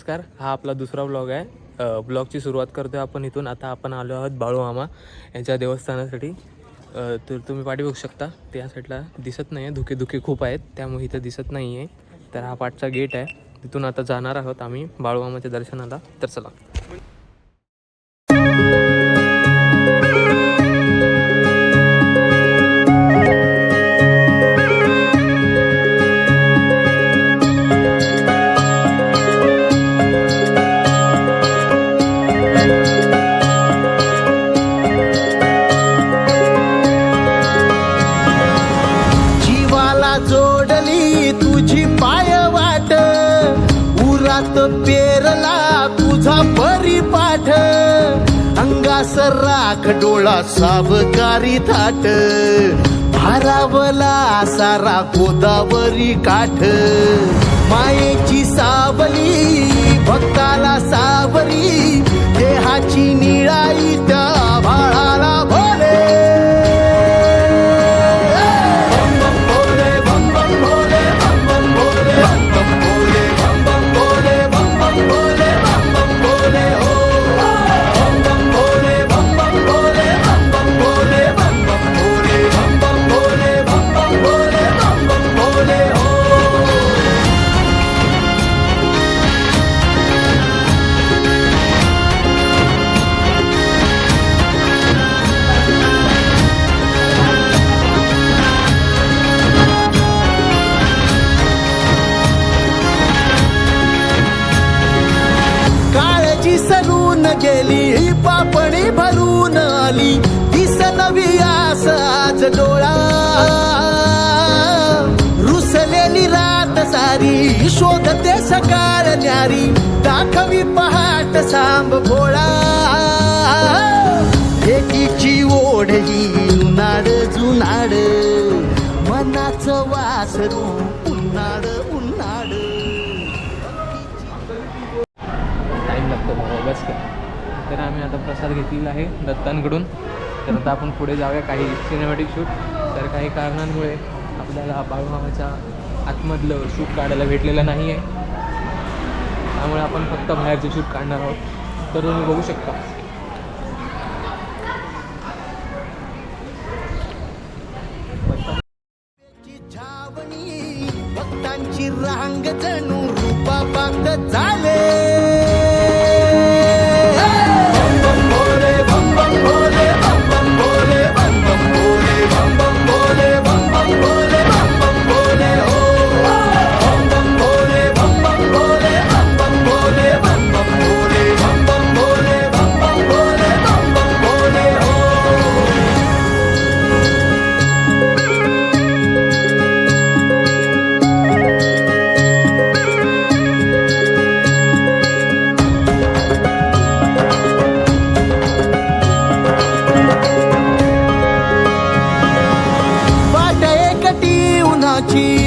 नमस्कार, हा आपला दुसरा ब्लॉग आहे. ब्लॉगची सुरुवात करतो आपण इथून. आता आपण आलो आहोत बाळूमामा यांच्या देवस्थानासाठी. तर तुम्ही पाठी बघू शकता, त्या साईडला दिसत नाही आहे, धुके धुके खूप आहेत त्यामुळे इथं दिसत नाही आहे. तर हा पाठचा गेट आहे, तिथून आता जाणार आहोत आम्ही बाळूमामाच्या दर्शनाला. तर चला. पेरला तुझा परिपाठ, अंगास राख डोळा सावकारी थाट, भारावला सारा गोदावरी काठ, मायेची सावली भक्ताला सावरी, देहाची निळाई त्या भाळाला भोले. सरून गेली पापणी भरून आली, दिस नवी आस आज डोळा, रुसलेली रात सारी शोधते सकाळ न्यारी, दाखवी पहाट सांब भोळा, एकीची ओढ ही उन्हाळ जुनाड, मनाचं वासरू उन्हाळ उन्हाळ. टाईम लागतो बस का. तर आम्ही आता प्रसाद घेतलेला आहे दत्तांकडून. तर आता आपण पुढे जाऊया काही सिनेमॅटिक शूट. तर काही कारणांमुळे आपल्याला बाळूमामाच्या आतमधलं शूट काढायला भेटलेलं नाही आहे, त्यामुळे आपण फक्त बाहेरचे शूट काढणार आहोत. तर तुम्ही बघू शकता. भक्तांची रांग जणू रूपा बांध झाले,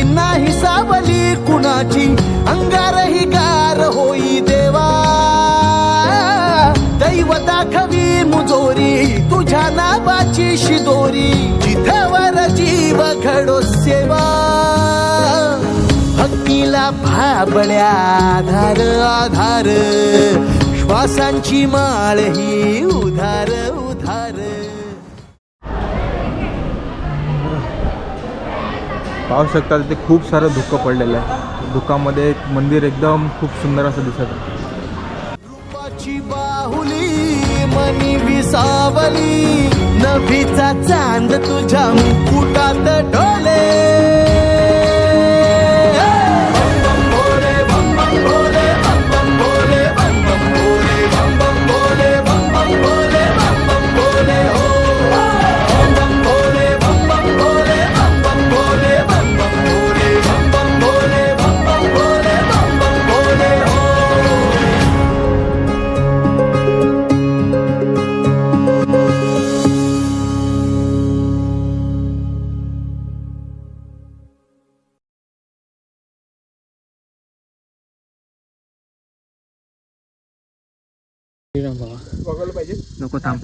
नाही सावली कुणाची, अंगार ही गार होई देवा, दैव दाखवी मुजोरी तुझ्या नावाची शिदोरी, जिथवर जीव घडो सेवा, भक्तीला भाबड्या आधार आधार, श्वासांची माळ ही उधार उधार. पाहू शकता तिथे खूप सारं धुकं पडलेलं आहे. धुकामध्ये एक मंदिर एकदम खूप सुंदर असं दिसत आहे. रूपाची बाहुली मनी विसावली, नभीचा चांद तुझ्या मुकुटात डोले, बघायला पाहिजे. नको थांब.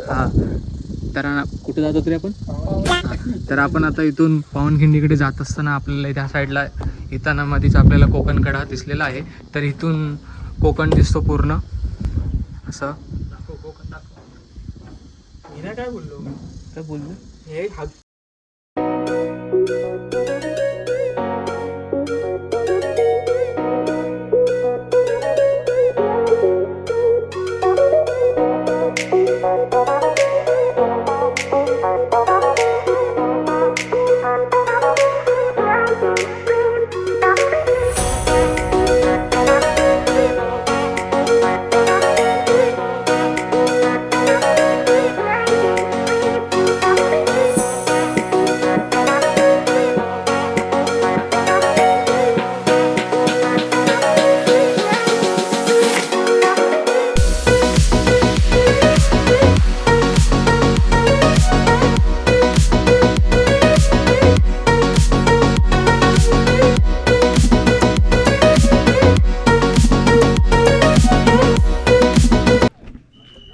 हां तर कुठे जातो तरी आपण तर आपण आता इथून पावनखिंडीकडे जात असताना आपल्याला त्या साईडला येताना मध्येच आपल्याला कोकणकडा दिसलेला आहे. तर इथून कोकण दिसतो पूर्ण असं. काय बोललो काय बोललो हे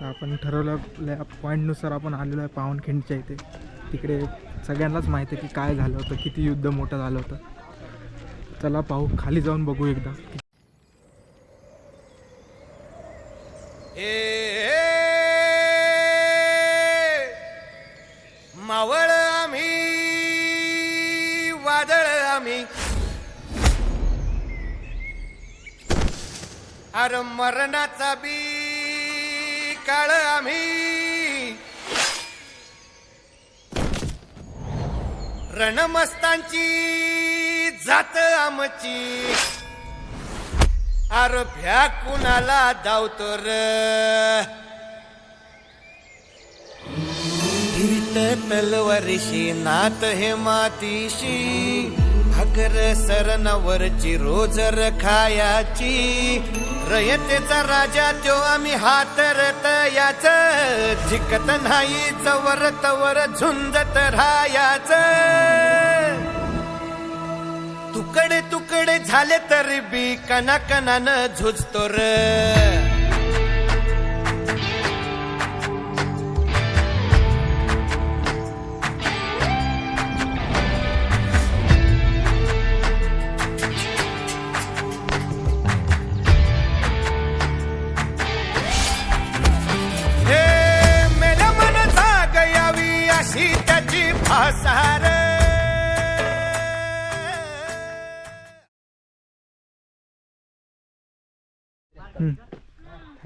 आपण ठरवल्या पॉईंटनुसार आपण आलेलो आहे पावनखिंडच्या इथे. तिकडे सगळ्यांनाच माहिती आहे की काय झालं होतं, किती युद्ध मोठं झालं होतं. चला पाहू, खाली जाऊन बघू एकदा. मावळ आम्ही वादळ आम्ही अरे मरणाचा बी काळ आम्ही रणमस्तांची जात आमची अरे भ्या कुणाला धावतो र हिरीत तलवारीशी नात हे मातीशी भाकर सरणावरची रोजर खायाची रयतेचा राजा त्यो आम्ही हातरत याच जिकत नाही जवर तवर झुंजत राहायाच तुकडे तुकडे झाले तरी बी कणाकणानं झुजतो र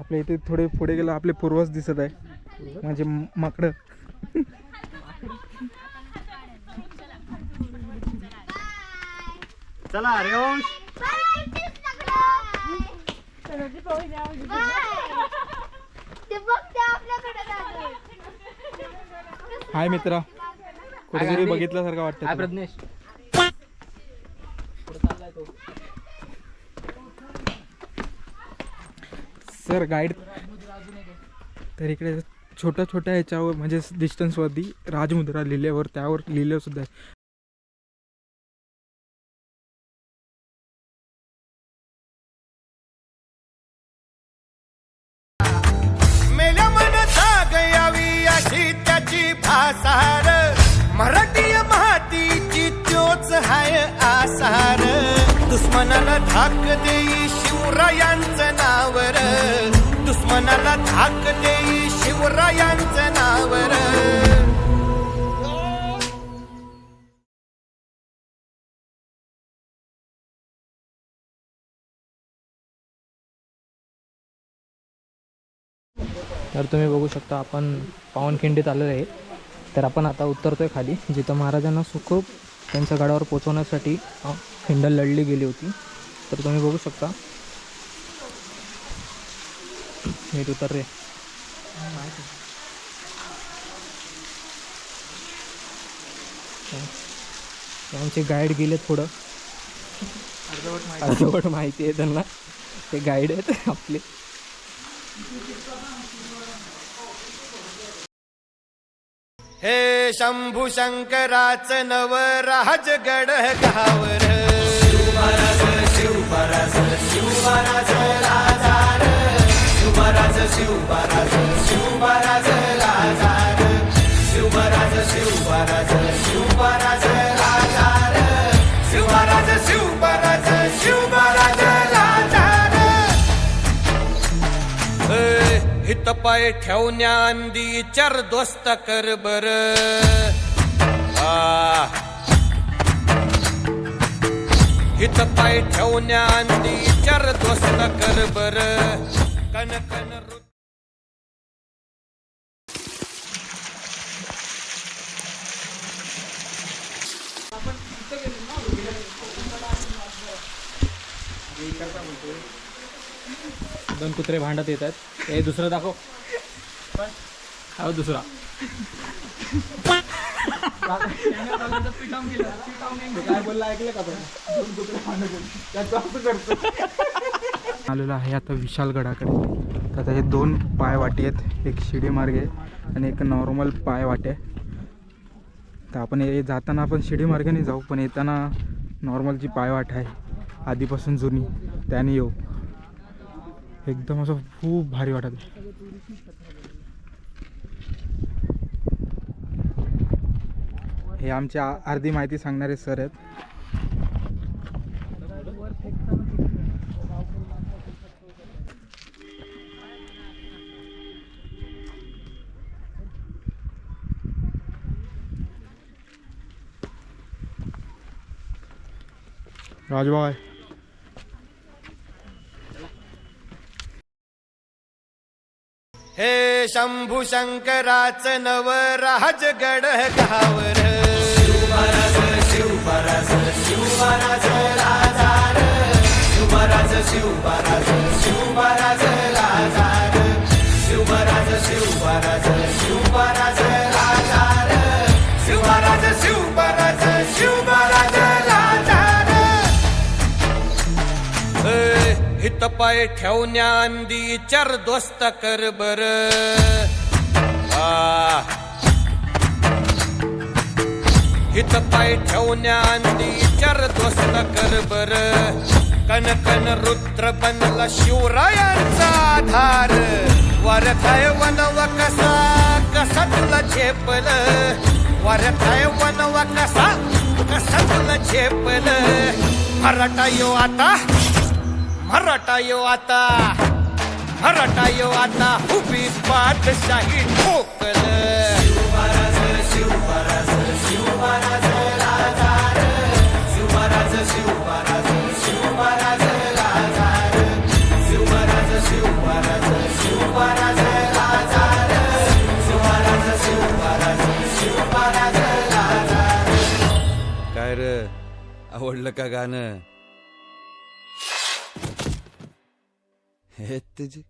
आपल्या इथे थोडे पुढे गेलं आपले पूर्वज दिसत आहे म्हणजे माकडं. चला रेवंश हाय मित्रा, कुठेतरी बघितल्यासारखं वाटतं. काय प्रज्ञेश सर गाईड. तर इकडे छोट्या छोट्या ह्याच्यावर म्हणजे डिस्टन्सवरती राजमुद्रा लिहिल्यावर त्यावर लिहिलं सुद्धा आहे. मेल्या मनता गयावी अशी त्याची भासार मराठी मातीची त्योच हाय आसार दुश्मनाला धाक देई शिवरायांचं नावर दुश्मनाला धाक देई शिवरायांचं नावर तर तुम्ही बघू शकता आपण पावनखिंडीत आलेलो आहे. तर आपण आता उतरतोय खाली जिथं महाराजांना सुखरूप त्यांच्या गडावर पोचवण्यासाठी खिंड लढली गेली होती. तर तुम्ही बघू शकता नीट उतर रे. आमचे गाईड गेले थोडं अर्धवट माहिती आहे त्यांना. ते गाईड आहेत आपले. हे शंभू शंकराचं नव राजगड गावर शिवमहाराज शिवमहाराज शिवमहाराज राजार शिवमहाराज शिवमहाराज शिवमहाराज राज पाय ठेवण्या अंदी चर दोस्त कर बर हित पाय ठेवण्या अंदी चर दोस्त कर बर कन कन दोन कुत्रे भांडत येत आहेत. हे दुसरं दाखव. हा दुसरा काय बोलला ऐकलं का? आलेलो आहे आता विशालगडाकडे. तर आता हे 2 पायवाटी आहेत, एक शिडी मार्ग आहे आणि एक नॉर्मल पायवाटी आहे. तर आपण हे जाताना आपण शिडी मार्गाने जाऊ, पण येताना नॉर्मलची पायवाट आहे आधीपासून जुनी, त्याने येऊ. एकदम असं खूप भारी वाटत आहे. हे आमच्या अर्धी माहिती सांगणारे सर आहेत. राजभाऊ आहे. हे शंभू शंकराच नव राजगड गावर शिवमहाराज शिवमहाराज शिवमहाराज राजार शिवमहाराज शिवमहाराज शिवमहाराज राजार शिवमहाराज शिवमहाराज शिवमहाराज राजार शिवमहाराज शिवमहाराज शिवमहाराज राजार हित पाय ठेवण्या अंदी चर दोस्त कर बर हित पाय ठेवण्या अंदी चर दोस्त कर बर कन कन रुद्र बनला शिवरायांचा आधार वरथाय वनवा कसा कसा तुला झेपल वरथाय वनवा कसा कसा तुला झेपल मराठा यो आता मराठा यो आता मराठा यो आता उभी पाठशाही ठोकल शिवमहाराज शिवमहाराज शिवमहाराज राजार शिवमहाराज शिवमहाराज शिवमहाराज राजार शिवमहाराज शिवमहाराज शिवमहाराज राजार शिवमहाराज शिवमहाराज शिवमहाराज राजार. काय रे, आवडलं का गाणं? हे तुझी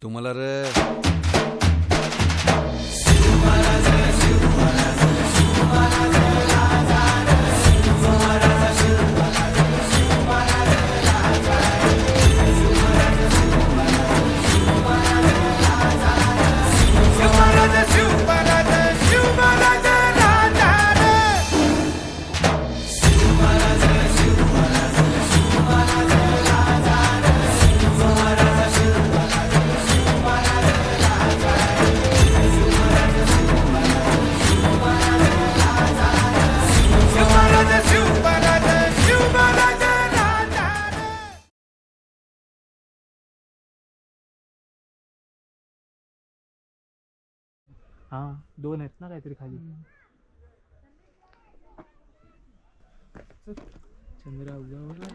तुम्हाला रे शिवमहाराज शिवमहाराज शिवमहाराज राजार शिवमहाराज शिवमहाराज शिवमहाराज राजार शिवमहाराज शिवमहाराज शिवमहाराज राजार शिवमहाराज शिवमहाराज शिवमहाराज राजार शिवमहाराज शिवमहाराज शिवमहाराज राजार हा 2 आहेत ना काहीतरी खाली. चंद्र उगवला.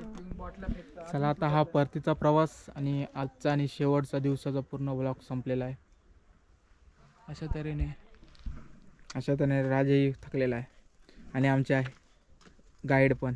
चला आता हा परतीचा प्रवास आणि आजचा आणि शेवटचा दिवसाचा पूर्ण ब्लॉग संपलेला आहे. अशा तऱ्हेने अशा त्याने राजही थकलेला आहे आणि आमचे आहे गाईड पण.